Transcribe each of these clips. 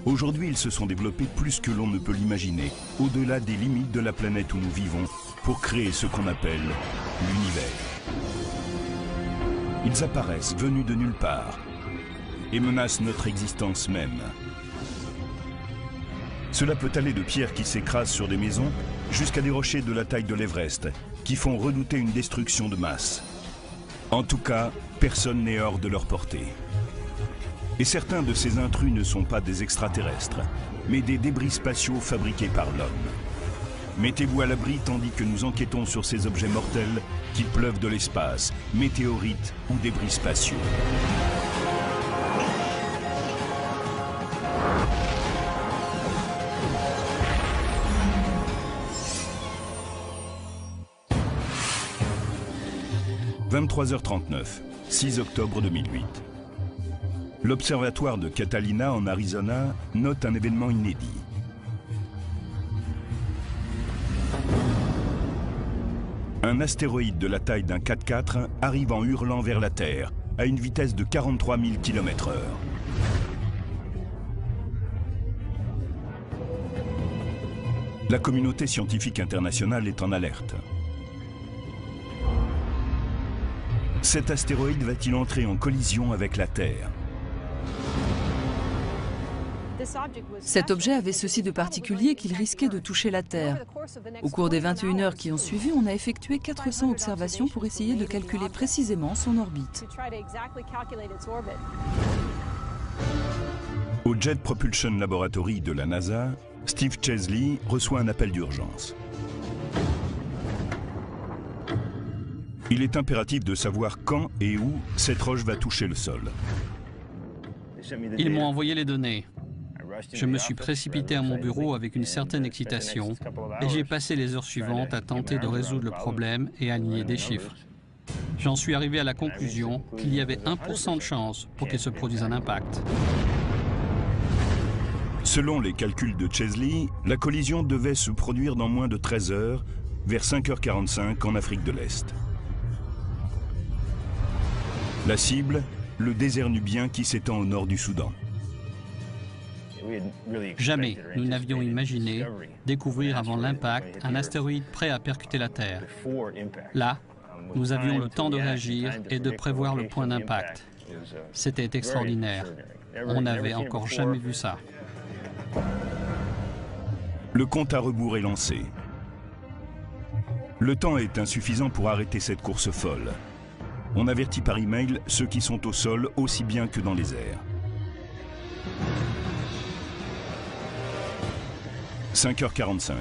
Aujourd'hui, ils se sont développés plus que l'on ne peut l'imaginer, au-delà des limites de la planète où nous vivons, pour créer ce qu'on appelle l'univers. Ils apparaissent venus de nulle part et menacent notre existence même. Cela peut aller de pierres qui s'écrasent sur des maisons jusqu'à des rochers de la taille de l'Everest qui font redouter une destruction de masse. En tout cas, personne n'est hors de leur portée. Et certains de ces intrus ne sont pas des extraterrestres, mais des débris spatiaux fabriqués par l'homme. Mettez-vous à l'abri tandis que nous enquêtons sur ces objets mortels qui pleuvent de l'espace, météorites ou débris spatiaux. « 23h39, 6 octobre 2008. L'observatoire de Catalina en Arizona note un événement inédit. Un astéroïde de la taille d'un 4x4 arrive en hurlant vers la Terre à une vitesse de 43 000 km/h. La communauté scientifique internationale est en alerte. Cet astéroïde va-t-il entrer en collision avec la Terre ? Cet objet avait ceci de particulier qu'il risquait de toucher la Terre. Au cours des 21 heures qui ont suivi, on a effectué 400 observations pour essayer de calculer précisément son orbite. Au Jet Propulsion Laboratory de la NASA, Steve Chesley reçoit un appel d'urgence. Il est impératif de savoir quand et où cette roche va toucher le sol. Ils m'ont envoyé les données. Je me suis précipité à mon bureau avec une certaine excitation et j'ai passé les heures suivantes à tenter de résoudre le problème et à aligner des chiffres. J'en suis arrivé à la conclusion qu'il y avait 1% de chance pour qu'il se produise un impact. Selon les calculs de Chesley, la collision devait se produire dans moins de 13 heures, vers 5h45 en Afrique de l'Est. La cible, le désert nubien qui s'étend au nord du Soudan. Jamais nous n'avions imaginé découvrir avant l'impact un astéroïde prêt à percuter la Terre. Là, nous avions le temps de réagir et de prévoir le point d'impact. C'était extraordinaire. On n'avait encore jamais vu ça. Le compte à rebours est lancé. Le temps est insuffisant pour arrêter cette course folle. On avertit par email ceux qui sont au sol aussi bien que dans les airs. 5h45.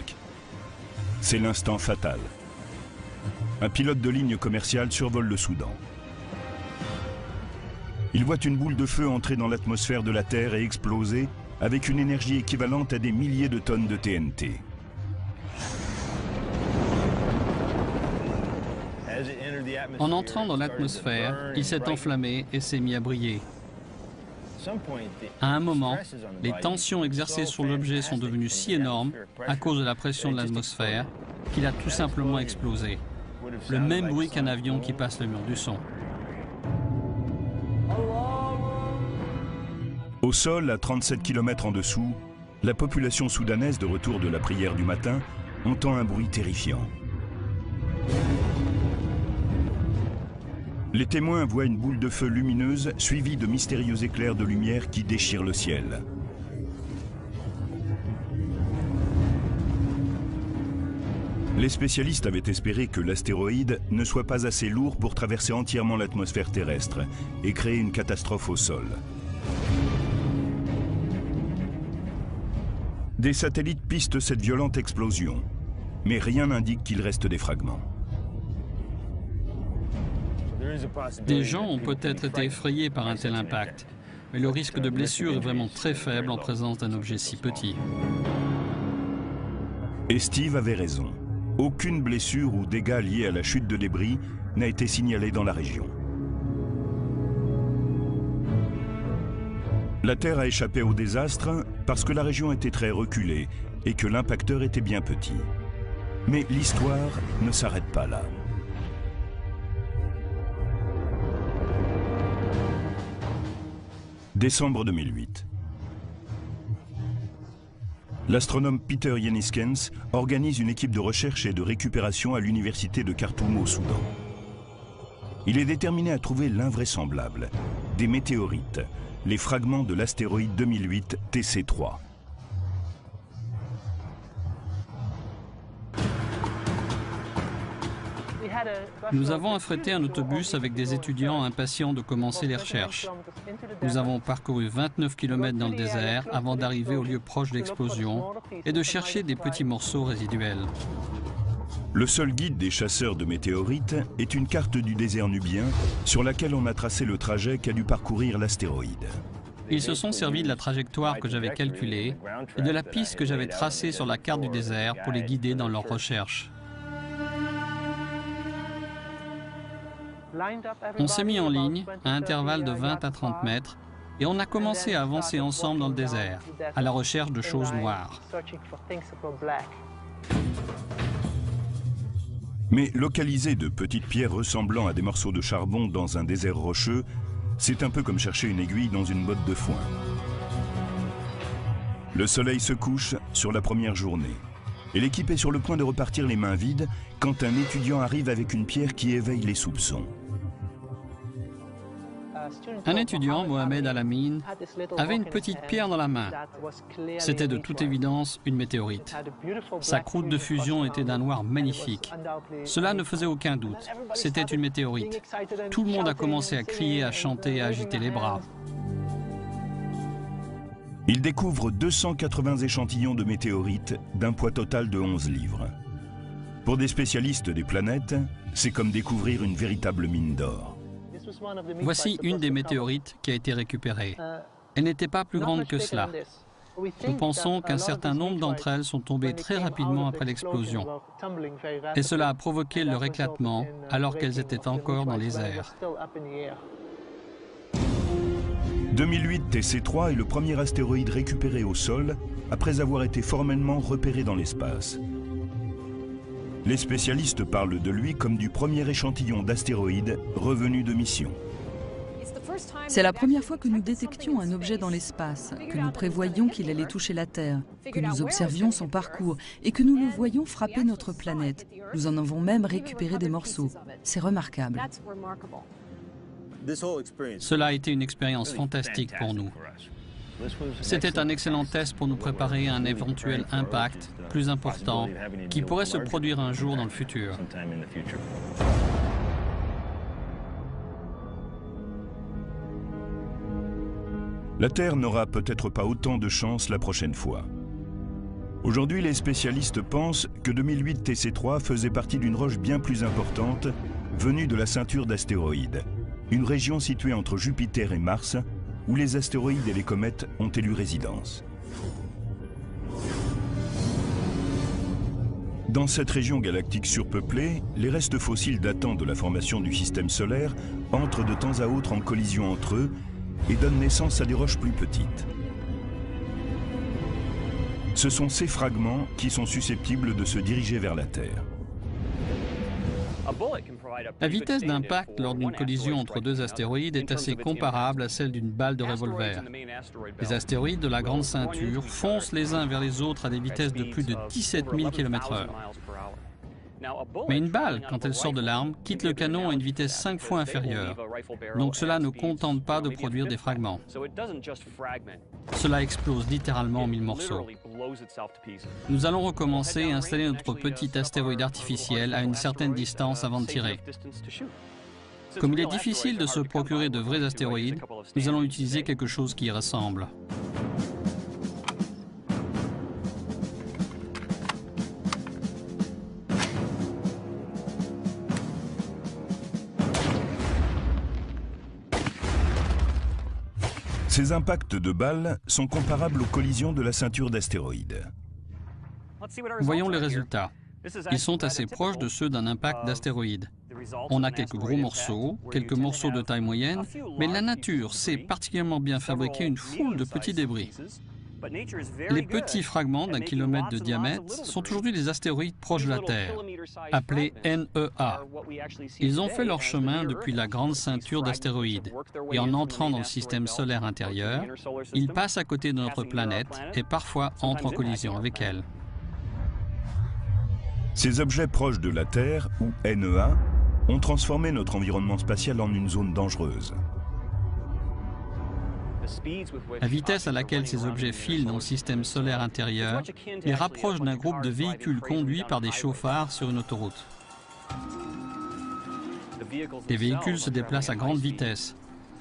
C'est l'instant fatal. Un pilote de ligne commerciale survole le Soudan. Il voit une boule de feu entrer dans l'atmosphère de la Terre et exploser avec une énergie équivalente à des milliers de tonnes de TNT. En entrant dans l'atmosphère, il s'est enflammé et s'est mis à briller. À un moment, les tensions exercées sur l'objet sont devenues si énormes à cause de la pression de l'atmosphère qu'il a tout simplement explosé. Le même bruit qu'un avion qui passe le mur du son. Au sol, à 37 km en dessous, la population soudanaise de retour de la prière du matin entend un bruit terrifiant. Les témoins voient une boule de feu lumineuse suivie de mystérieux éclairs de lumière qui déchirent le ciel. Les spécialistes avaient espéré que l'astéroïde ne soit pas assez lourd pour traverser entièrement l'atmosphère terrestre et créer une catastrophe au sol. Des satellites pistent cette violente explosion, mais rien n'indique qu'il reste des fragments. Des gens ont peut-être été effrayés par un tel impact, mais le risque de blessure est vraiment très faible en présence d'un objet si petit. Et Steve avait raison. Aucune blessure ou dégâts liés à la chute de débris n'a été signalée dans la région. La Terre a échappé au désastre parce que la région était très reculée et que l'impacteur était bien petit. Mais l'histoire ne s'arrête pas là. Décembre 2008. L'astronome Peter Yenniskens organise une équipe de recherche et de récupération à l'université de Khartoum au Soudan. Il est déterminé à trouver l'invraisemblable, des météorites, les fragments de l'astéroïde 2008 TC3. Nous avons affrété un autobus avec des étudiants impatients de commencer les recherches. Nous avons parcouru 29 km dans le désert avant d'arriver au lieu proche de l'explosion et de chercher des petits morceaux résiduels. Le seul guide des chasseurs de météorites est une carte du désert nubien sur laquelle on a tracé le trajet qu'a dû parcourir l'astéroïde. Ils se sont servis de la trajectoire que j'avais calculée et de la piste que j'avais tracée sur la carte du désert pour les guider dans leurs recherches. On s'est mis en ligne à intervalles de 20 à 30 mètres et on a commencé à avancer ensemble dans le désert, à la recherche de choses noires. Mais localiser de petites pierres ressemblant à des morceaux de charbon dans un désert rocheux, c'est un peu comme chercher une aiguille dans une botte de foin. Le soleil se couche sur la première journée et l'équipe est sur le point de repartir les mains vides quand un étudiant arrive avec une pierre qui éveille les soupçons. Un étudiant, Mohamed Al-Amin, avait une petite pierre dans la main. C'était de toute évidence une météorite. Sa croûte de fusion était d'un noir magnifique. Cela ne faisait aucun doute. C'était une météorite. Tout le monde a commencé à crier, à chanter, à agiter les bras. Il découvre 280 échantillons de météorites d'un poids total de 11 livres. Pour des spécialistes des planètes, c'est comme découvrir une véritable mine d'or. Voici une des météorites qui a été récupérée. Elle n'était pas plus grande que cela. Nous pensons qu'un certain nombre d'entre elles sont tombées très rapidement après l'explosion. Et cela a provoqué leur éclatement alors qu'elles étaient encore dans les airs. 2008 TC3 est le premier astéroïde récupéré au sol après avoir été formellement repéré dans l'espace. Les spécialistes parlent de lui comme du premier échantillon d'astéroïdes revenu de mission. C'est la première fois que nous détections un objet dans l'espace, que nous prévoyions qu'il allait toucher la Terre, que nous observions son parcours et que nous le voyions frapper notre planète. Nous en avons même récupéré des morceaux. C'est remarquable. Cela a été une expérience fantastique pour nous. C'était un excellent test pour nous préparer à un éventuel impact plus important qui pourrait se produire un jour dans le futur. La Terre n'aura peut-être pas autant de chance la prochaine fois. Aujourd'hui, les spécialistes pensent que 2008 TC3 faisait partie d'une roche bien plus importante venue de la ceinture d'astéroïdes, une région située entre Jupiter et Mars, où les astéroïdes et les comètes ont élu résidence. Dans cette région galactique surpeuplée, les restes fossiles datant de la formation du système solaire entrent de temps à autre en collision entre eux et donnent naissance à des roches plus petites. Ce sont ces fragments qui sont susceptibles de se diriger vers la Terre. La vitesse d'impact lors d'une collision entre deux astéroïdes est assez comparable à celle d'une balle de revolver. Les astéroïdes de la Grande Ceinture foncent les uns vers les autres à des vitesses de plus de 17 000 km/h. Mais une balle, quand elle sort de l'arme, quitte le canon à une vitesse 5 fois inférieure. Donc cela ne contente pas de produire des fragments. Cela explose littéralement en 1000 morceaux. Nous allons recommencer et installer notre petit astéroïde artificiel à une certaine distance avant de tirer. Comme il est difficile de se procurer de vrais astéroïdes, nous allons utiliser quelque chose qui y ressemble. Ces impacts de balles sont comparables aux collisions de la ceinture d'astéroïdes. Voyons les résultats. Ils sont assez proches de ceux d'un impact d'astéroïde. On a quelques gros morceaux, quelques morceaux de taille moyenne, mais la nature sait particulièrement bien fabriquer une foule de petits débris. Les petits fragments d'1 kilomètre de diamètre sont aujourd'hui des astéroïdes proches de la Terre, appelés NEA. Ils ont fait leur chemin depuis la grande ceinture d'astéroïdes, et en entrant dans le système solaire intérieur, ils passent à côté de notre planète et parfois entrent en collision avec elle. Ces objets proches de la Terre, ou NEA, ont transformé notre environnement spatial en une zone dangereuse. La vitesse à laquelle ces objets filent dans le système solaire intérieur les rapproche d'un groupe de véhicules conduits par des chauffards sur une autoroute. Les véhicules se déplacent à grande vitesse.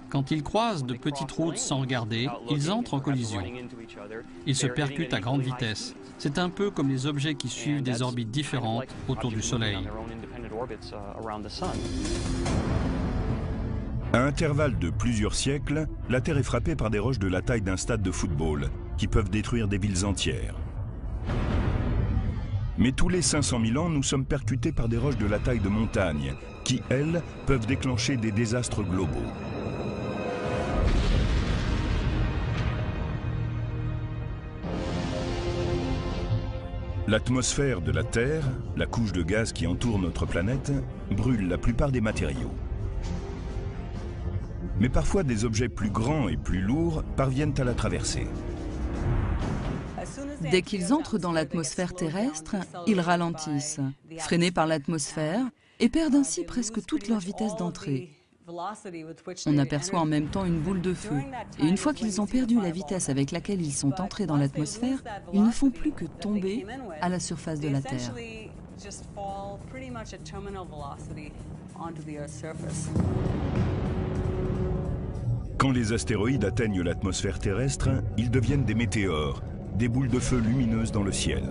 Quand ils croisent de petites routes sans regarder, ils entrent en collision. Ils se percutent à grande vitesse. C'est un peu comme les objets qui suivent des orbites différentes autour du Soleil. À intervalles de plusieurs siècles, la Terre est frappée par des roches de la taille d'un stade de football, qui peuvent détruire des villes entières. Mais tous les 500 000 ans, nous sommes percutés par des roches de la taille de montagne, qui, elles, peuvent déclencher des désastres globaux. L'atmosphère de la Terre, la couche de gaz qui entoure notre planète, brûle la plupart des matériaux. Mais parfois, des objets plus grands et plus lourds parviennent à la traverser. Dès qu'ils entrent dans l'atmosphère terrestre, ils ralentissent, freinés par l'atmosphère, et perdent ainsi presque toute leur vitesse d'entrée. On aperçoit en même temps une boule de feu, et une fois qu'ils ont perdu la vitesse avec laquelle ils sont entrés dans l'atmosphère, ils ne font plus que tomber à la surface de la Terre. Quand les astéroïdes atteignent l'atmosphère terrestre, ils deviennent des météores, des boules de feu lumineuses dans le ciel.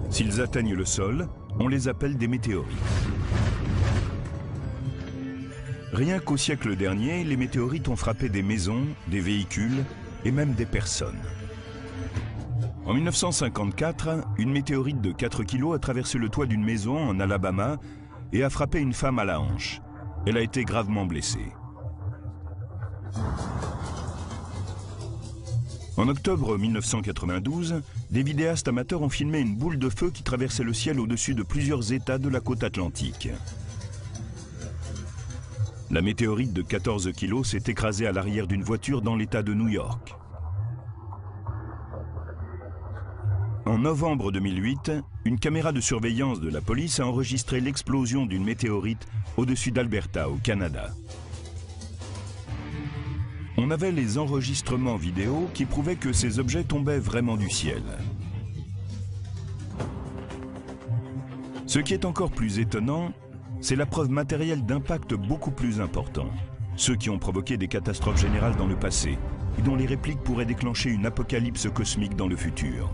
S'ils atteignent le sol, on les appelle des météorites. Rien qu'au siècle dernier, les météorites ont frappé des maisons, des véhicules et même des personnes. En 1954, une météorite de 4 kg a traversé le toit d'une maison en Alabama et a frappé une femme à la hanche. Elle a été gravement blessée. En octobre 1992, des vidéastes amateurs ont filmé une boule de feu qui traversait le ciel au-dessus de plusieurs États de la côte atlantique. La météorite de 14 kg s'est écrasée à l'arrière d'une voiture dans l'État de New York. En novembre 2008, une caméra de surveillance de la police a enregistré l'explosion d'une météorite au-dessus d'Alberta, au Canada. On avait les enregistrements vidéo qui prouvaient que ces objets tombaient vraiment du ciel. Ce qui est encore plus étonnant, c'est la preuve matérielle d'impact beaucoup plus important. Ceux qui ont provoqué des catastrophes générales dans le passé et dont les répliques pourraient déclencher une apocalypse cosmique dans le futur.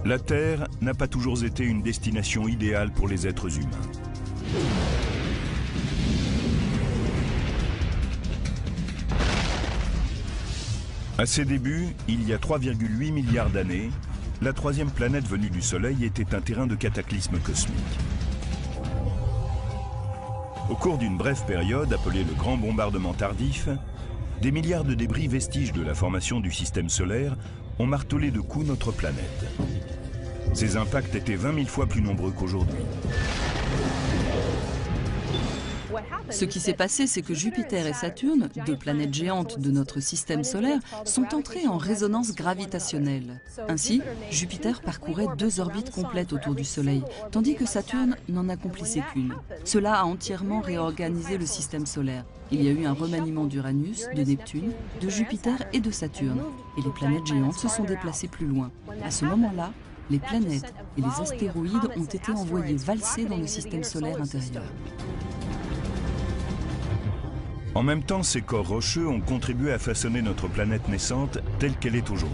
La Terre n'a pas toujours été une destination idéale pour les êtres humains. À ses débuts, il y a 3,8 milliards d'années, la troisième planète venue du Soleil était un terrain de cataclysme cosmique. Au cours d'une brève période appelée le Grand Bombardement Tardif, des milliards de débris vestiges de la formation du système solaire ont martelé de coups notre planète. Ces impacts étaient 20 000 fois plus nombreux qu'aujourd'hui. Ce qui s'est passé, c'est que Jupiter et Saturne, deux planètes géantes de notre système solaire, sont entrées en résonance gravitationnelle. Ainsi, Jupiter parcourait 2 orbites complètes autour du Soleil, tandis que Saturne n'en accomplissait qu'une. Cela a entièrement réorganisé le système solaire. Il y a eu un remaniement d'Uranus, de Neptune, de Jupiter et de Saturne, et les planètes géantes se sont déplacées plus loin. À ce moment-là, les planètes et les astéroïdes ont été envoyés valser dans le système solaire intérieur. En même temps, ces corps rocheux ont contribué à façonner notre planète naissante telle qu'elle est aujourd'hui.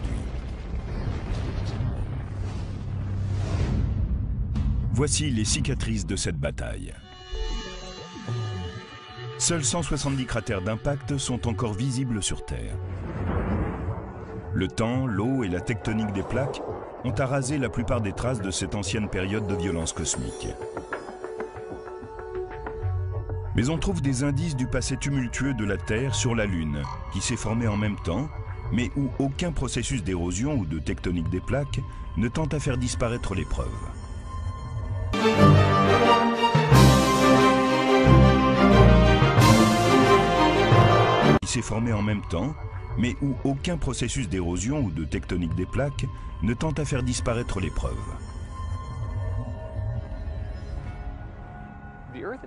Voici les cicatrices de cette bataille. Seuls 170 cratères d'impact sont encore visibles sur Terre. Le temps, l'eau et la tectonique des plaques ont arasé la plupart des traces de cette ancienne période de violence cosmique. Mais on trouve des indices du passé tumultueux de la Terre sur la Lune, qui s'est formée en même temps, mais où aucun processus d'érosion ou de tectonique des plaques ne tente à faire disparaître les preuves. Qui s'est formée en même temps, mais où aucun processus d'érosion ou de tectonique des plaques ne tente à faire disparaître les preuves.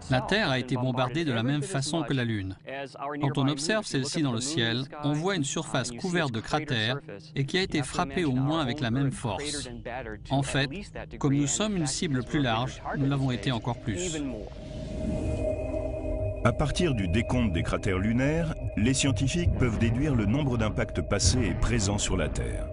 La Terre a été bombardée de la même façon que la Lune. Quand on observe celle-ci dans le ciel, on voit une surface couverte de cratères et qui a été frappée au moins avec la même force. En fait, comme nous sommes une cible plus large, nous l'avons été encore plus. À partir du décompte des cratères lunaires, les scientifiques peuvent déduire le nombre d'impacts passés et présents sur la Terre.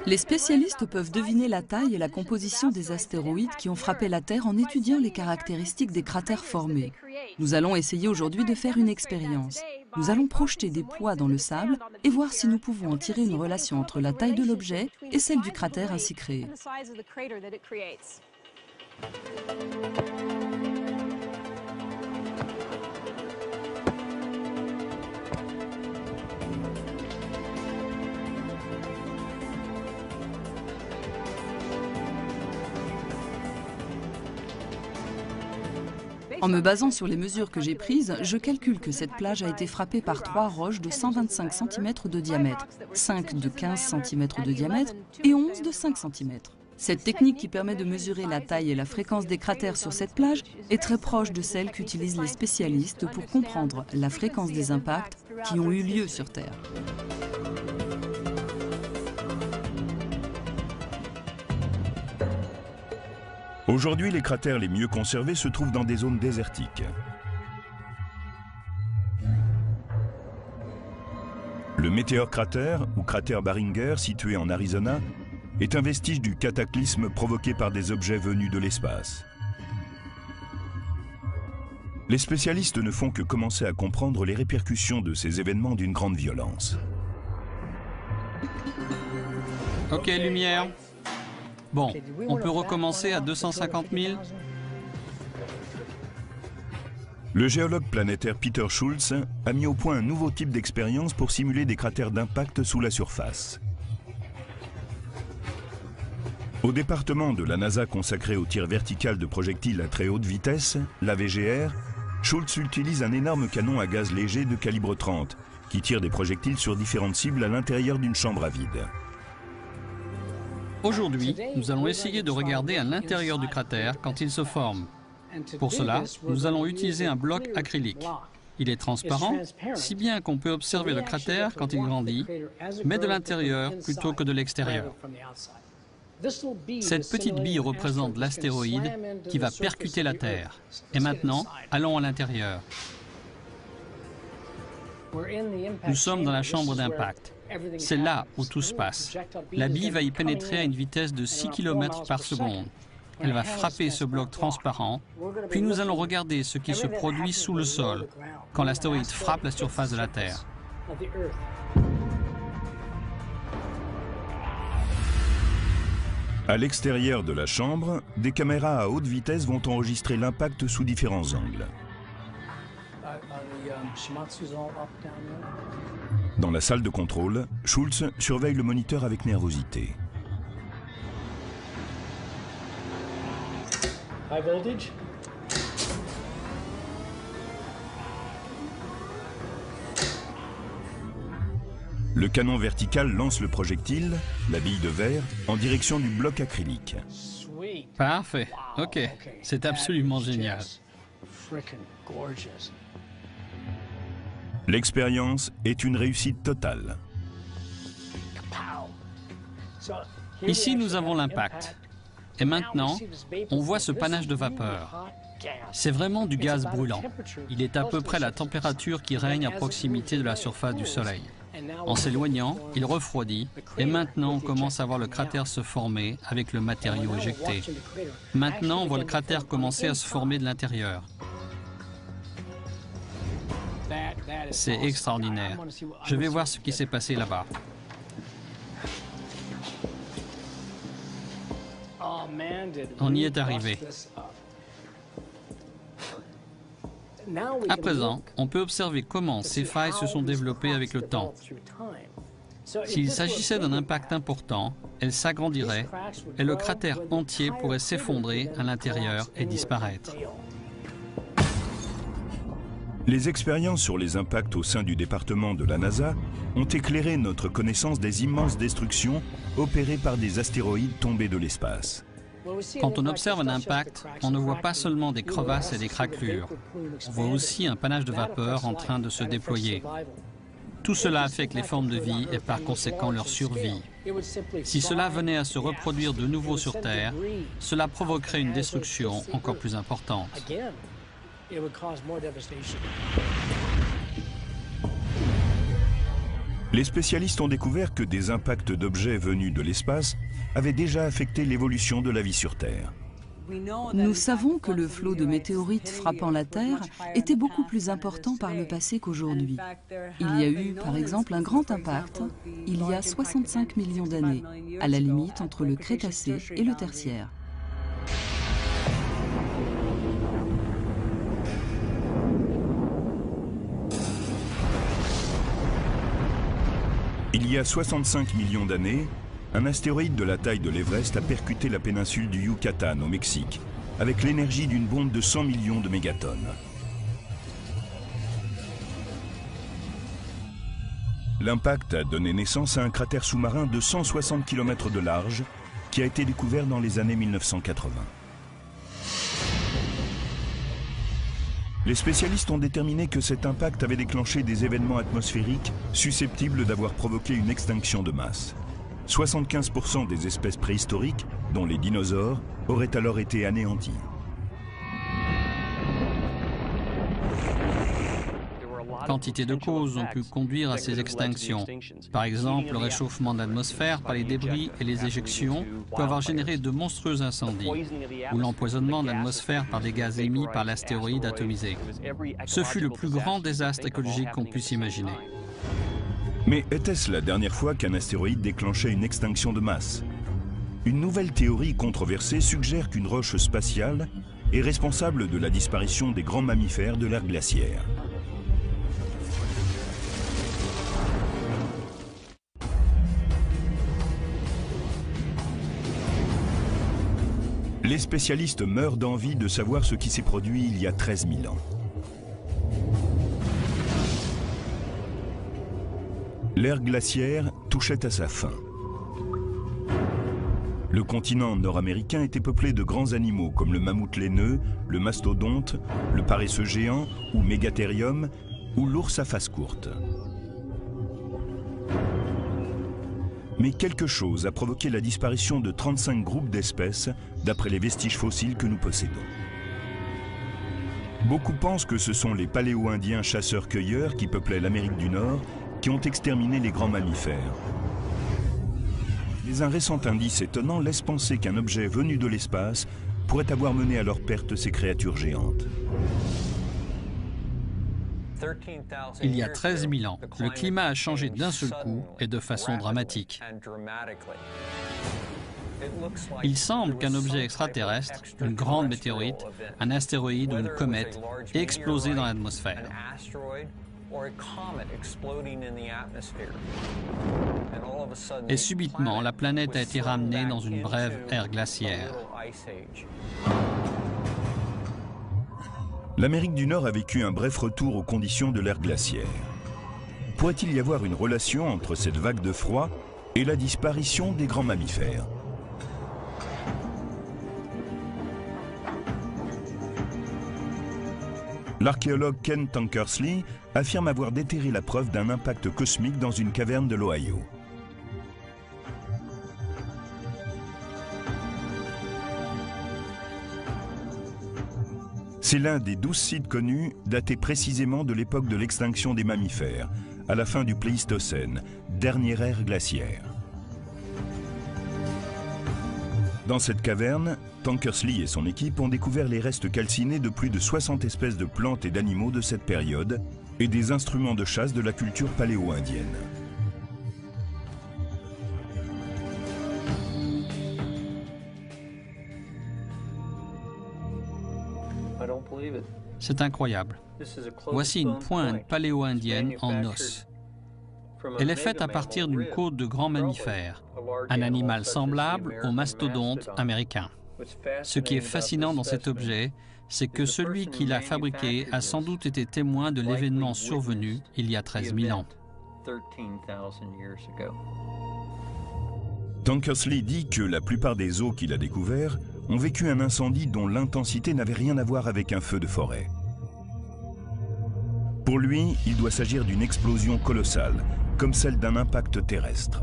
Les spécialistes peuvent deviner la taille et la composition des astéroïdes qui ont frappé la Terre en étudiant les caractéristiques des cratères formés. Nous allons essayer aujourd'hui de faire une expérience. Nous allons projeter des poids dans le sable et voir si nous pouvons en tirer une relation entre la taille de l'objet et celle du cratère ainsi créé. En me basant sur les mesures que j'ai prises, je calcule que cette plage a été frappée par 3 roches de 125 cm de diamètre, 5 de 15 cm de diamètre et 11 de 5 cm. Cette technique qui permet de mesurer la taille et la fréquence des cratères sur cette plage est très proche de celle qu'utilisent les spécialistes pour comprendre la fréquence des impacts qui ont eu lieu sur Terre. Aujourd'hui, les cratères les mieux conservés se trouvent dans des zones désertiques. Le Meteor Crater, ou cratère Barringer, situé en Arizona, est un vestige du cataclysme provoqué par des objets venus de l'espace. Les spécialistes ne font que commencer à comprendre les répercussions de ces événements d'une grande violence. Ok, lumière. Bon, on peut recommencer à 250 000 ? Le géologue planétaire Peter Schultz a mis au point un nouveau type d'expérience pour simuler des cratères d'impact sous la surface. Au département de la NASA consacré au tir vertical de projectiles à très haute vitesse, la VGR, Schultz utilise un énorme canon à gaz léger de calibre 30 qui tire des projectiles sur différentes cibles à l'intérieur d'une chambre à vide. Aujourd'hui, nous allons essayer de regarder à l'intérieur du cratère quand il se forme. Pour cela, nous allons utiliser un bloc acrylique. Il est transparent, si bien qu'on peut observer le cratère quand il grandit, mais de l'intérieur plutôt que de l'extérieur. Cette petite bille représente l'astéroïde qui va percuter la Terre. Et maintenant, allons à l'intérieur. Nous sommes dans la chambre d'impact. C'est là où tout se passe. La bille va y pénétrer à une vitesse de 6 km par seconde. Elle va frapper ce bloc transparent, puis nous allons regarder ce qui se produit sous le sol quand l'astéroïde frappe la surface de la Terre. À l'extérieur de la chambre, des caméras à haute vitesse vont enregistrer l'impact sous différents angles. Dans la salle de contrôle, Schultz surveille le moniteur avec nervosité. High voltage. Le canon vertical lance le projectile, la bille de verre, en direction du bloc acrylique. Parfait. Ok. C'est absolument génial. L'expérience est une réussite totale. Ici, nous avons l'impact. Et maintenant, on voit ce panache de vapeur. C'est vraiment du gaz brûlant. Il est à peu près la température qui règne à proximité de la surface du Soleil. En s'éloignant, il refroidit et maintenant on commence à voir le cratère se former avec le matériau éjecté. Maintenant, on voit le cratère commencer à se former de l'intérieur. C'est extraordinaire. Je vais voir ce qui s'est passé là-bas. On y est arrivé. À présent, on peut observer comment ces failles se sont développées avec le temps. S'il s'agissait d'un impact important, elles s'agrandiraient et le cratère entier pourrait s'effondrer à l'intérieur et disparaître. Les expériences sur les impacts au sein du département de la NASA ont éclairé notre connaissance des immenses destructions opérées par des astéroïdes tombés de l'espace. Quand on observe un impact, on ne voit pas seulement des crevasses et des craquelures. On voit aussi un panache de vapeur en train de se déployer. Tout cela affecte les formes de vie et par conséquent leur survie. Si cela venait à se reproduire de nouveau sur Terre, cela provoquerait une destruction encore plus importante. Les spécialistes ont découvert que des impacts d'objets venus de l'espace avaient déjà affecté l'évolution de la vie sur Terre. Nous savons que le flot de météorites frappant la Terre était beaucoup plus important par le passé qu'aujourd'hui. Il y a eu, par exemple, un grand impact il y a 65 millions d'années, à la limite entre le Crétacé et le Tertiaire. Il y a 65 millions d'années, un astéroïde de la taille de l'Everest a percuté la péninsule du Yucatan au Mexique, avec l'énergie d'une bombe de 100 millions de mégatonnes. L'impact a donné naissance à un cratère sous-marin de 160 km de large qui a été découvert dans les années 1980. Les spécialistes ont déterminé que cet impact avait déclenché des événements atmosphériques susceptibles d'avoir provoqué une extinction de masse. 75% des espèces préhistoriques, dont les dinosaures, auraient alors été anéanties. Quantité de causes ont pu conduire à ces extinctions. Par exemple, le réchauffement de l'atmosphère par les débris et les éjections peut avoir généré de monstrueux incendies, ou l'empoisonnement de l'atmosphère par des gaz émis par l'astéroïde atomisé. Ce fut le plus grand désastre écologique qu'on puisse imaginer. Mais était-ce la dernière fois qu'un astéroïde déclenchait une extinction de masse? Une nouvelle théorie controversée suggère qu'une roche spatiale est responsable de la disparition des grands mammifères de l'ère glaciaire. Les spécialistes meurent d'envie de savoir ce qui s'est produit il y a 13 000 ans. L'ère glaciaire touchait à sa fin. Le continent nord-américain était peuplé de grands animaux comme le mammouth laineux, le mastodonte, le paresseux géant ou Megatherium ou l'ours à face courte. Mais quelque chose a provoqué la disparition de 35 groupes d'espèces d'après les vestiges fossiles que nous possédons. Beaucoup pensent que ce sont les paléo-indiens chasseurs-cueilleurs qui peuplaient l'Amérique du Nord qui ont exterminé les grands mammifères. Mais un récent indice étonnant laisse penser qu'un objet venu de l'espace pourrait avoir mené à leur perte ces créatures géantes. Il y a 13 000 ans, le climat a changé d'un seul coup et de façon dramatique. Il semble qu'un objet extraterrestre, une grande météorite, un astéroïde ou une comète, ait explosé dans l'atmosphère. Et subitement, la planète a été ramenée dans une brève ère glaciaire. L'Amérique du Nord a vécu un bref retour aux conditions de l'ère glaciaire. Pourrait-il y avoir une relation entre cette vague de froid et la disparition des grands mammifères? L'archéologue Ken Tankersley affirme avoir déterré la preuve d'un impact cosmique dans une caverne de l'Ohio. C'est l'un des 12 sites connus datés précisément de l'époque de l'extinction des mammifères, à la fin du Pléistocène, dernière ère glaciaire. Dans cette caverne, Tankersley et son équipe ont découvert les restes calcinés de plus de 60 espèces de plantes et d'animaux de cette période et des instruments de chasse de la culture paléo-indienne. C'est incroyable. Voici une pointe paléo-indienne en os. Elle est faite à partir d'une côte de grands mammifères, un animal semblable au mastodonte américain. Ce qui est fascinant dans cet objet, c'est que celui qui l'a fabriqué a sans doute été témoin de l'événement survenu il y a 13 000 ans. Tankersley dit que la plupart des os qu'il a découverts ont vécu un incendie dont l'intensité n'avait rien à voir avec un feu de forêt. Pour lui, il doit s'agir d'une explosion colossale, comme celle d'un impact terrestre.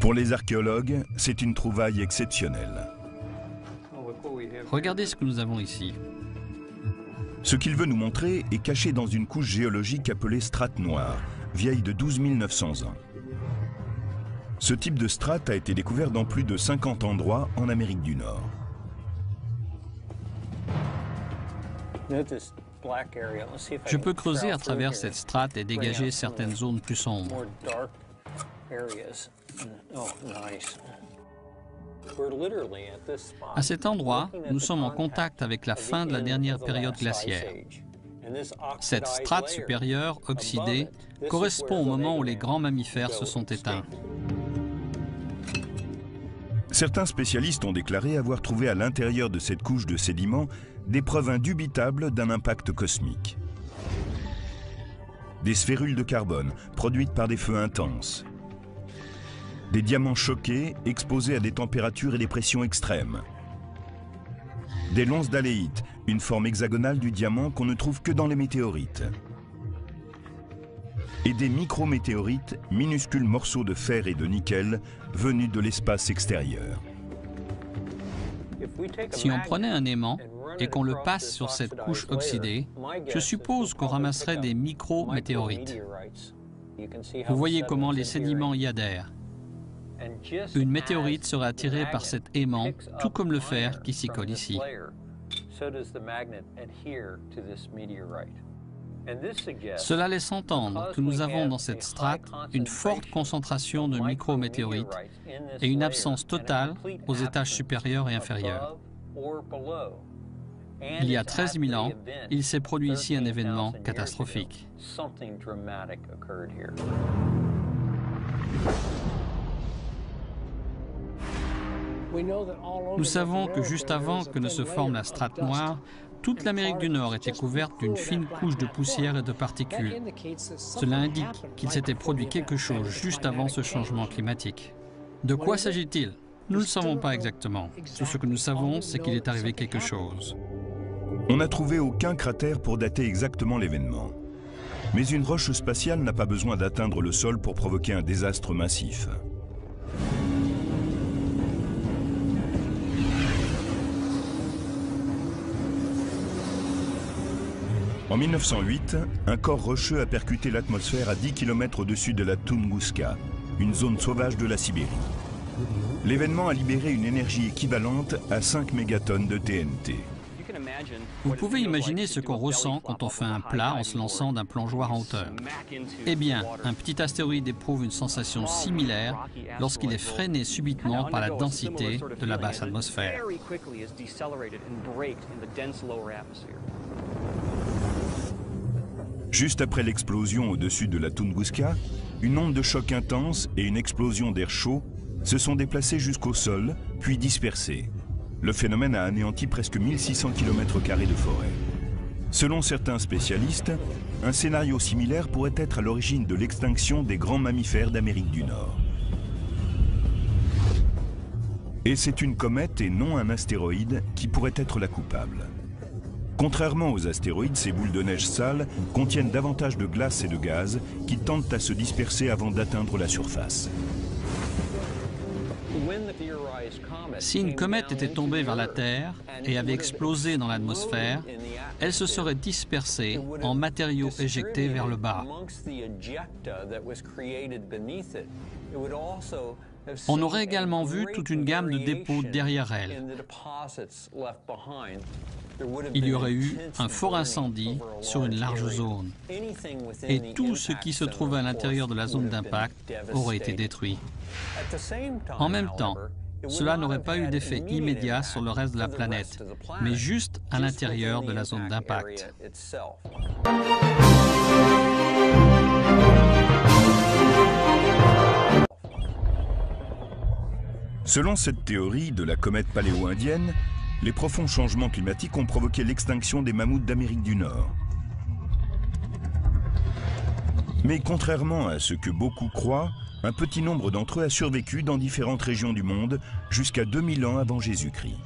Pour les archéologues, c'est une trouvaille exceptionnelle. Regardez ce que nous avons ici. Ce qu'il veut nous montrer est caché dans une couche géologique appelée strate noire, vieille de 12 900 ans. Ce type de strate a été découvert dans plus de 50 endroits en Amérique du Nord. Je peux creuser à travers cette strate et dégager certaines zones plus sombres. À cet endroit, nous sommes en contact avec la fin de la dernière période glaciaire. Cette strate supérieure, oxydée, correspond au moment où les grands mammifères se sont éteints. Certains spécialistes ont déclaré avoir trouvé à l'intérieur de cette couche de sédiments des preuves indubitables d'un impact cosmique. Des sphérules de carbone produites par des feux intenses. Des diamants choqués exposés à des températures et des pressions extrêmes. Des lonsdaleïtes, une forme hexagonale du diamant qu'on ne trouve que dans les météorites. Et des micrométéorites, minuscules morceaux de fer et de nickel venus de l'espace extérieur. Si on prenait un aimant et qu'on le passe sur cette couche oxydée, je suppose qu'on ramasserait des micrométéorites. Vous voyez comment les sédiments y adhèrent. Une météorite serait attirée par cet aimant, tout comme le fer qui s'y colle ici. Cela laisse entendre que nous avons dans cette strate une forte concentration de micrométéorites et une absence totale aux étages supérieurs et inférieurs. Il y a 13 000 ans, il s'est produit ici un événement catastrophique. Nous savons que juste avant que ne se forme la strate noire, toute l'Amérique du Nord était couverte d'une fine couche de poussière et de particules. Cela indique qu'il s'était produit quelque chose juste avant ce changement climatique. De quoi s'agit-il? Nous ne le savons pas exactement. Tout ce que nous savons, c'est qu'il est arrivé quelque chose. On n'a trouvé aucun cratère pour dater exactement l'événement. Mais une roche spatiale n'a pas besoin d'atteindre le sol pour provoquer un désastre massif. En 1908, un corps rocheux a percuté l'atmosphère à 10 km au-dessus de la Tunguska, une zone sauvage de la Sibérie. L'événement a libéré une énergie équivalente à 5 mégatonnes de TNT. Vous pouvez imaginer ce qu'on ressent quand on fait un plat en se lançant d'un plongeoir en hauteur. Eh bien, un petit astéroïde éprouve une sensation similaire lorsqu'il est freiné subitement par la densité de la basse atmosphère. Juste après l'explosion au-dessus de la Tunguska, une onde de choc intense et une explosion d'air chaud se sont déplacées jusqu'au sol, puis dispersées. Le phénomène a anéanti presque 1600 km² de forêt. Selon certains spécialistes, un scénario similaire pourrait être à l'origine de l'extinction des grands mammifères d'Amérique du Nord. Et c'est une comète et non un astéroïde qui pourrait être la coupable. Contrairement aux astéroïdes, ces boules de neige sales contiennent davantage de glace et de gaz qui tendent à se disperser avant d'atteindre la surface. Si une comète était tombée vers la Terre et avait explosé dans l'atmosphère, elle se serait dispersée en matériaux éjectés vers le bas. On aurait également vu toute une gamme de dépôts derrière elle. Il y aurait eu un fort incendie sur une large zone. Et tout ce qui se trouvait à l'intérieur de la zone d'impact aurait été détruit. En même temps, cela n'aurait pas eu d'effet immédiat sur le reste de la planète, mais juste à l'intérieur de la zone d'impact. Selon cette théorie de la comète paléo-indienne, les profonds changements climatiques ont provoqué l'extinction des mammouths d'Amérique du Nord. Mais contrairement à ce que beaucoup croient, un petit nombre d'entre eux a survécu dans différentes régions du monde jusqu'à 2000 ans avant Jésus-Christ.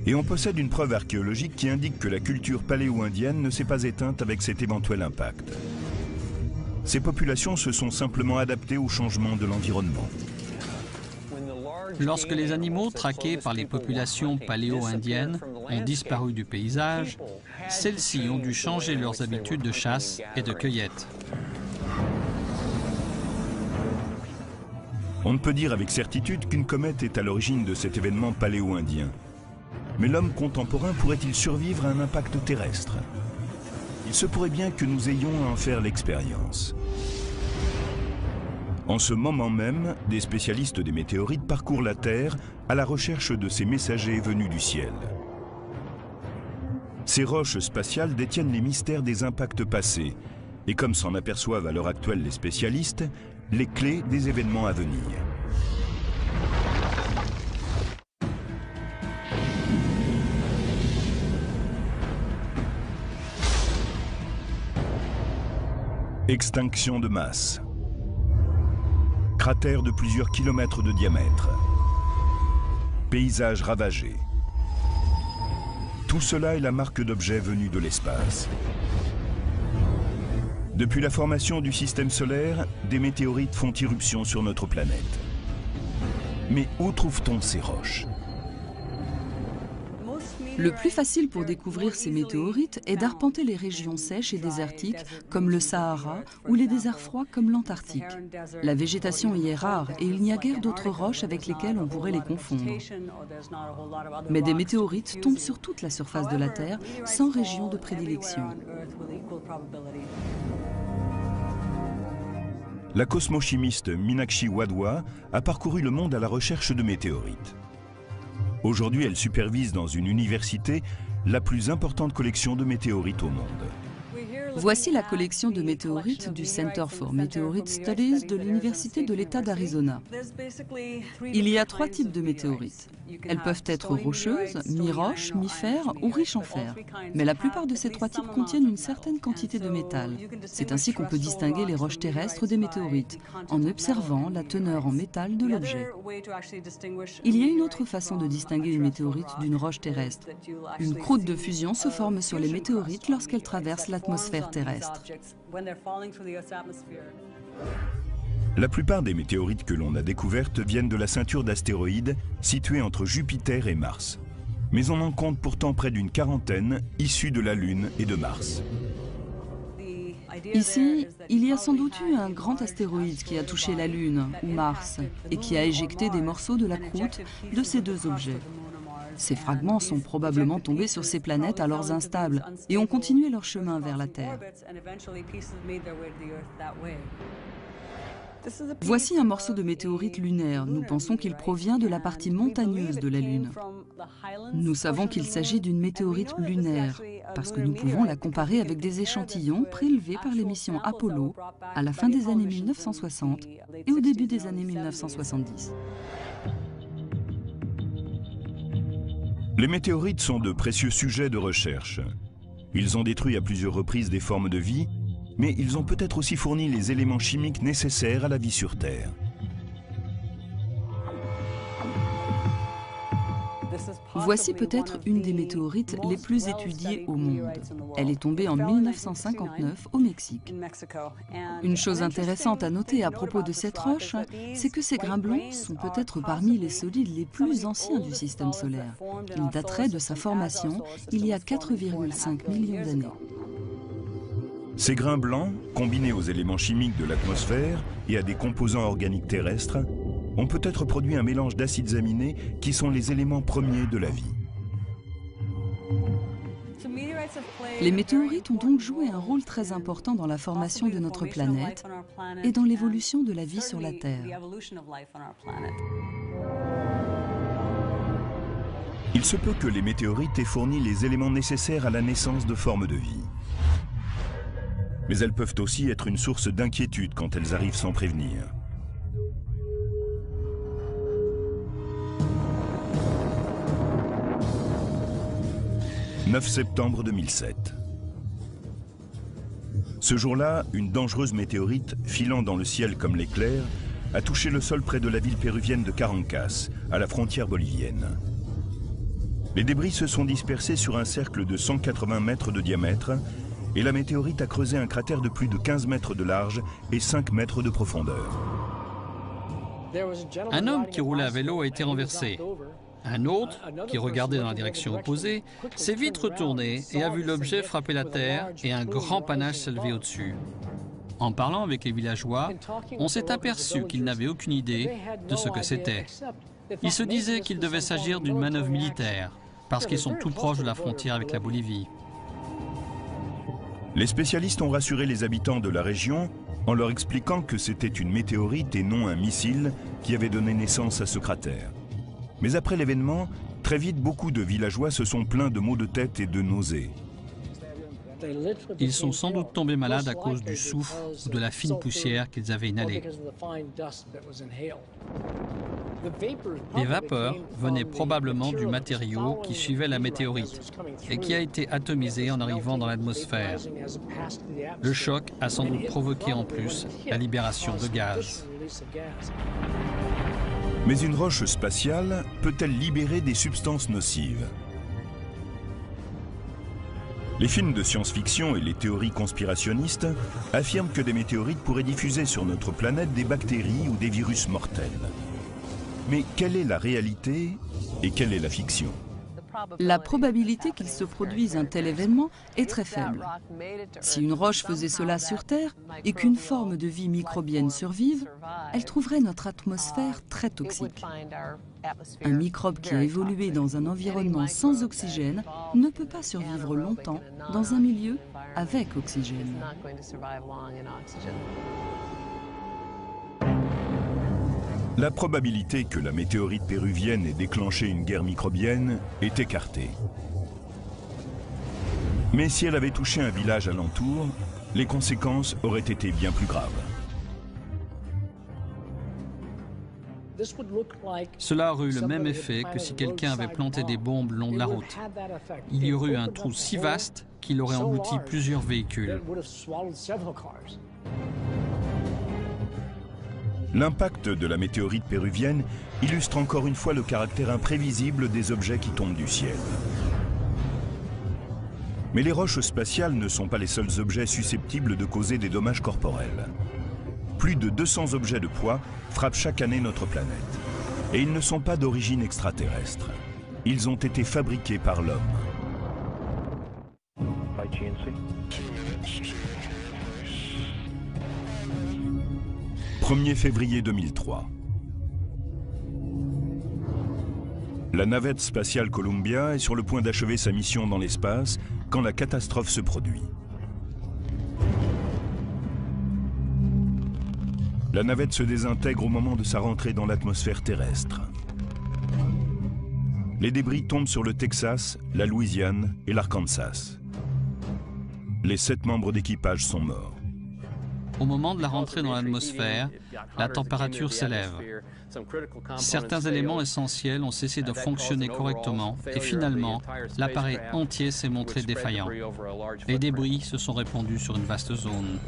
Et on possède une preuve archéologique qui indique que la culture paléo-indienne ne s'est pas éteinte avec cet éventuel impact. Ces populations se sont simplement adaptées au changement de l'environnement. Lorsque les animaux traqués par les populations paléo-indiennes ont disparu du paysage, celles-ci ont dû changer leurs habitudes de chasse et de cueillette. On ne peut dire avec certitude qu'une comète est à l'origine de cet événement paléo-indien. Mais l'homme contemporain pourrait-il survivre à un impact terrestre? Il se pourrait bien que nous ayons à en faire l'expérience. En ce moment même, des spécialistes des météorites parcourent la Terre à la recherche de ces messagers venus du ciel. Ces roches spatiales détiennent les mystères des impacts passés et, comme s'en aperçoivent à l'heure actuelle les spécialistes, les clés des événements à venir. Extinction de masse. Cratère de plusieurs kilomètres de diamètre. Paysage ravagé. Tout cela est la marque d'objets venus de l'espace. Depuis la formation du système solaire, des météorites font irruption sur notre planète. Mais où trouve-t-on ces roches? Le plus facile pour découvrir ces météorites est d'arpenter les régions sèches et désertiques comme le Sahara ou les déserts froids comme l'Antarctique. La végétation y est rare et il n'y a guère d'autres roches avec lesquelles on pourrait les confondre. Mais des météorites tombent sur toute la surface de la Terre sans région de prédilection. La cosmochimiste Meenakshi Wadhwa a parcouru le monde à la recherche de météorites. Aujourd'hui, elle supervise dans une université la plus importante collection de météorites au monde. Voici la collection de météorites du Center for Meteorite Studies de l'Université de l'État d'Arizona. Il y a 3 types de météorites. Elles peuvent être rocheuses, mi-roches, mi-fer ou riches en fer. Mais la plupart de ces 3 types contiennent une certaine quantité de métal. C'est ainsi qu'on peut distinguer les roches terrestres des météorites, en observant la teneur en métal de l'objet. Il y a une autre façon de distinguer une météorite d'une roche terrestre. Une croûte de fusion se forme sur les météorites lorsqu'elles traversent l'atmosphère terrestre. La plupart des météorites que l'on a découvertes viennent de la ceinture d'astéroïdes située entre Jupiter et Mars. Mais on en compte pourtant près d'une quarantaine issues de la Lune et de Mars. Ici, il y a sans doute eu un grand astéroïde qui a touché la Lune ou Mars et qui a éjecté des morceaux de la croûte de ces 2 objets. Ces fragments sont probablement tombés sur ces planètes alors instables et ont continué leur chemin vers la Terre. Voici un morceau de météorite lunaire. Nous pensons qu'il provient de la partie montagneuse de la Lune. Nous savons qu'il s'agit d'une météorite lunaire parce que nous pouvons la comparer avec des échantillons prélevés par les missions Apollo à la fin des années 1960 et au début des années 1970. Les météorites sont de précieux sujets de recherche. Ils ont détruit à plusieurs reprises des formes de vie, mais ils ont peut-être aussi fourni les éléments chimiques nécessaires à la vie sur Terre. Voici peut-être une des météorites les plus étudiées au monde. Elle est tombée en 1959 au Mexique. Une chose intéressante à noter à propos de cette roche, c'est que ces grains blancs sont peut-être parmi les solides les plus anciens du système solaire. Ils dateraient de sa formation il y a 4,5 millions d'années. Ces grains blancs, combinés aux éléments chimiques de l'atmosphère et à des composants organiques terrestres, ont peut-être produit un mélange d'acides aminés qui sont les éléments premiers de la vie. Les météorites ont donc joué un rôle très important dans la formation de notre planète et dans l'évolution de la vie sur la Terre. Il se peut que les météorites aient fourni les éléments nécessaires à la naissance de formes de vie. Mais elles peuvent aussi être une source d'inquiétude quand elles arrivent sans prévenir. « 9 septembre 2007. Ce jour-là, une dangereuse météorite, filant dans le ciel comme l'éclair, a touché le sol près de la ville péruvienne de Carancas, à la frontière bolivienne. Les débris se sont dispersés sur un cercle de 180 mètres de diamètre et la météorite a creusé un cratère de plus de 15 mètres de large et 5 mètres de profondeur. Un homme qui roulait à vélo a été renversé. Un autre, qui regardait dans la direction opposée, s'est vite retourné et a vu l'objet frapper la terre et un grand panache s'élever au-dessus. En parlant avec les villageois, on s'est aperçu qu'ils n'avaient aucune idée de ce que c'était. Ils se disaient qu'il devait s'agir d'une manœuvre militaire, parce qu'ils sont tout proches de la frontière avec la Bolivie. Les spécialistes ont rassuré les habitants de la région en leur expliquant que c'était une météorite et non un missile qui avait donné naissance à ce cratère. Mais après l'événement, très vite, beaucoup de villageois se sont plaints de maux de tête et de nausées. Ils sont sans doute tombés malades à cause du soufre ou de la fine poussière qu'ils avaient inhalée. Les vapeurs venaient probablement du matériau qui suivait la météorite et qui a été atomisé en arrivant dans l'atmosphère. Le choc a sans doute provoqué en plus la libération de gaz. Mais une roche spatiale peut-elle libérer des substances nocives? Les films de science-fiction et les théories conspirationnistes affirment que des météorites pourraient diffuser sur notre planète des bactéries ou des virus mortels. Mais quelle est la réalité et quelle est la fiction? La probabilité qu'il se produise un tel événement est très faible. Si une roche faisait cela sur Terre et qu'une forme de vie microbienne survive, elle trouverait notre atmosphère très toxique. Un microbe qui a évolué dans un environnement sans oxygène ne peut pas survivre longtemps dans un milieu avec oxygène. La probabilité que la météorite péruvienne ait déclenché une guerre microbienne est écartée. Mais si elle avait touché un village alentour, les conséquences auraient été bien plus graves. Cela aurait eu le même effet que si quelqu'un avait planté des bombes le long de la route. Il y aurait eu un trou si vaste qu'il aurait englouti plusieurs véhicules. L'impact de la météorite péruvienne illustre encore une fois le caractère imprévisible des objets qui tombent du ciel. Mais les roches spatiales ne sont pas les seuls objets susceptibles de causer des dommages corporels. Plus de 200 objets de poids frappent chaque année notre planète. Et ils ne sont pas d'origine extraterrestre. Ils ont été fabriqués par l'homme. 1er février 2003. La navette spatiale Columbia est sur le point d'achever sa mission dans l'espace quand la catastrophe se produit. La navette se désintègre au moment de sa rentrée dans l'atmosphère terrestre. Les débris tombent sur le Texas, la Louisiane et l'Arkansas. Les 7 membres d'équipage sont morts. Au moment de la rentrée dans l'atmosphère, la température s'élève. Certains éléments essentiels ont cessé de fonctionner correctement et finalement, l'appareil entier s'est montré défaillant. Les débris se sont répandus sur une vaste zone.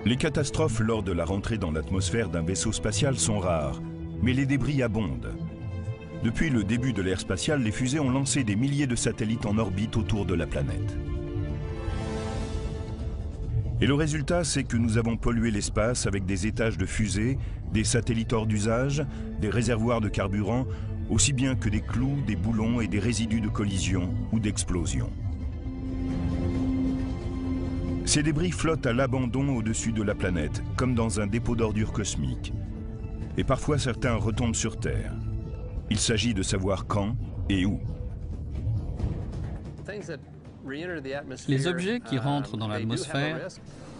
Les catastrophes lors de la rentrée dans l'atmosphère d'un vaisseau spatial sont rares, mais les débris abondent. Depuis le début de l'ère spatiale, les fusées ont lancé des milliers de satellites en orbite autour de la planète. Et le résultat, c'est que nous avons pollué l'espace avec des étages de fusées, des satellites hors d'usage, des réservoirs de carburant, aussi bien que des clous, des boulons et des résidus de collision ou d'explosion. Ces débris flottent à l'abandon au-dessus de la planète, comme dans un dépôt d'ordures cosmiques. Et parfois certains retombent sur Terre. Il s'agit de savoir quand et où. Les objets qui rentrent dans l'atmosphère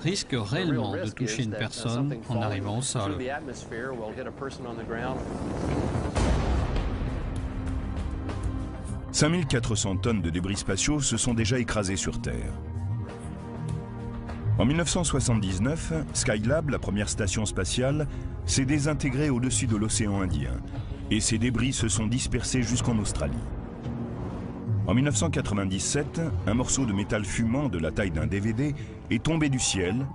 risquent réellement de toucher une personne en arrivant au sol. « 5400 tonnes de débris spatiaux se sont déjà écrasées sur Terre. En 1979, Skylab, la première station spatiale, s'est désintégrée au-dessus de l'océan Indien et ces débris se sont dispersés jusqu'en Australie. En 1997, un morceau de métal fumant de la taille d'un DVD est tombé du ciel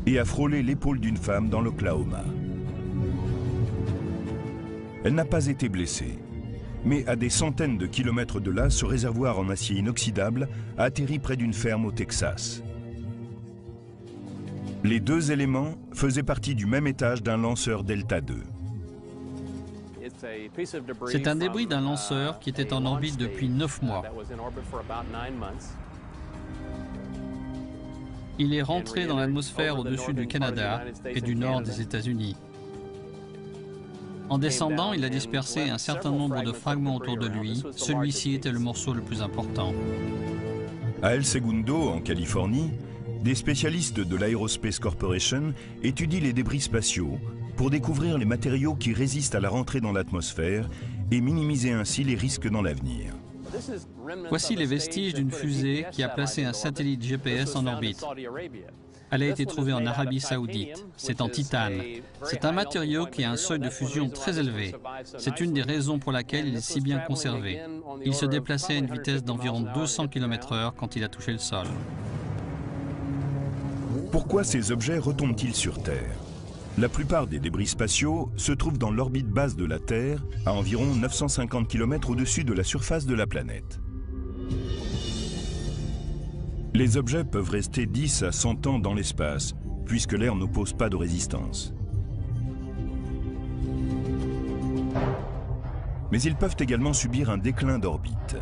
et a frôlé l'épaule d'une femme dans l'Oklahoma. Elle n'a pas été blessée, mais à des centaines de kilomètres de là, ce réservoir en acier inoxydable a atterri près d'une ferme au Texas. Les deux éléments faisaient partie du même étage d'un lanceur Delta II. C'est un débris d'un lanceur qui était en orbite depuis 9 mois. Il est rentré dans l'atmosphère au-dessus du Canada et du nord des États-Unis. En descendant, il a dispersé un certain nombre de fragments autour de lui. Celui-ci était le morceau le plus important. À El Segundo, en Californie, des spécialistes de l'Aerospace Corporation étudient les débris spatiaux pour découvrir les matériaux qui résistent à la rentrée dans l'atmosphère et minimiser ainsi les risques dans l'avenir. Voici les vestiges d'une fusée qui a placé un satellite GPS en orbite. Elle a été trouvée en Arabie Saoudite. C'est en titane. C'est un matériau qui a un seuil de fusion très élevé. C'est une des raisons pour laquelle il est si bien conservé. Il se déplaçait à une vitesse d'environ 200 km/h quand il a touché le sol. Pourquoi ces objets retombent-ils sur Terre? La plupart des débris spatiaux se trouvent dans l'orbite basse de la Terre, à environ 950 km au-dessus de la surface de la planète. Les objets peuvent rester 10 à 100 ans dans l'espace, puisque l'air n'oppose pas de résistance. Mais ils peuvent également subir un déclin d'orbite.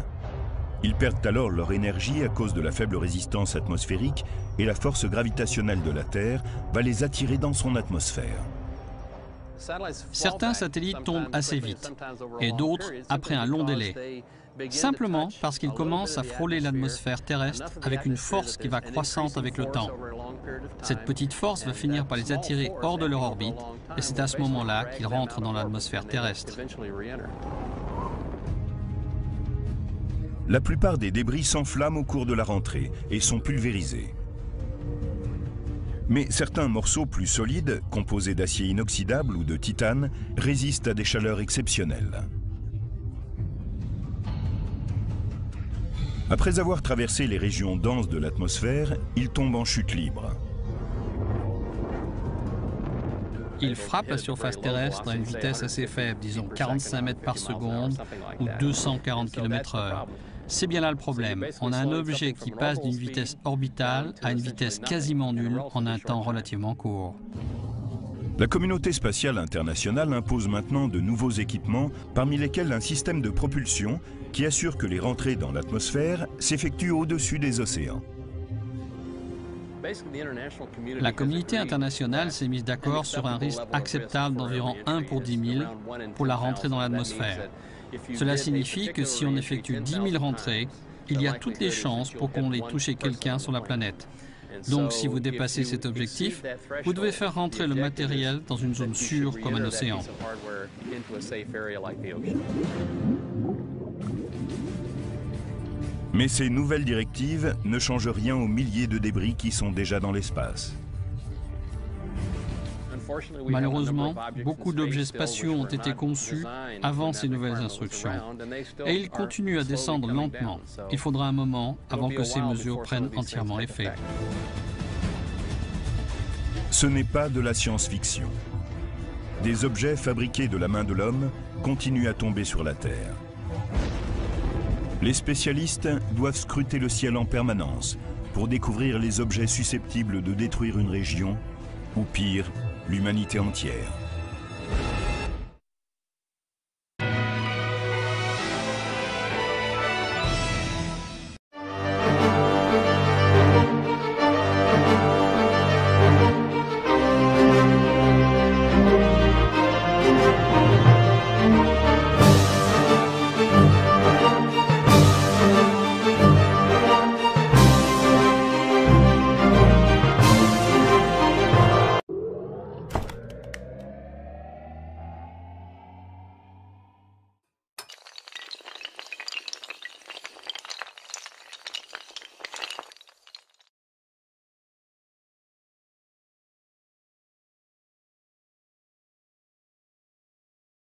Ils perdent alors leur énergie à cause de la faible résistance atmosphérique et la force gravitationnelle de la Terre va les attirer dans son atmosphère. Certains satellites tombent assez vite et d'autres après un long délai, simplement parce qu'ils commencent à frôler l'atmosphère terrestre avec une force qui va croissante avec le temps. Cette petite force va finir par les attirer hors de leur orbite et c'est à ce moment-là qu'ils rentrent dans l'atmosphère terrestre. La plupart des débris s'enflamment au cours de la rentrée et sont pulvérisés. Mais certains morceaux plus solides, composés d'acier inoxydable ou de titane, résistent à des chaleurs exceptionnelles. Après avoir traversé les régions denses de l'atmosphère, ils tombent en chute libre. Ils frappent la surface terrestre à une vitesse assez faible, disons 45 mètres par seconde ou 240 km/h. C'est bien là le problème. On a un objet qui passe d'une vitesse orbitale à une vitesse quasiment nulle en un temps relativement court. La communauté spatiale internationale impose maintenant de nouveaux équipements, parmi lesquels un système de propulsion qui assure que les rentrées dans l'atmosphère s'effectuent au-dessus des océans. La communauté internationale s'est mise d'accord sur un risque acceptable d'environ 1 pour 10 000 pour la rentrée dans l'atmosphère. Cela signifie que si on effectue 10 000 rentrées, il y a toutes les chances pour qu'on ait touché quelqu'un sur la planète. Donc si vous dépassez cet objectif, vous devez faire rentrer le matériel dans une zone sûre comme un océan. Mais ces nouvelles directives ne changent rien aux milliers de débris qui sont déjà dans l'espace. Malheureusement, beaucoup d'objets spatiaux ont été conçus avant ces nouvelles instructions. Et ils continuent à descendre lentement. Il faudra un moment avant que ces mesures prennent entièrement effet. Ce n'est pas de la science-fiction. Des objets fabriqués de la main de l'homme continuent à tomber sur la Terre. Les spécialistes doivent scruter le ciel en permanence pour découvrir les objets susceptibles de détruire une région, ou pire, l'humanité entière.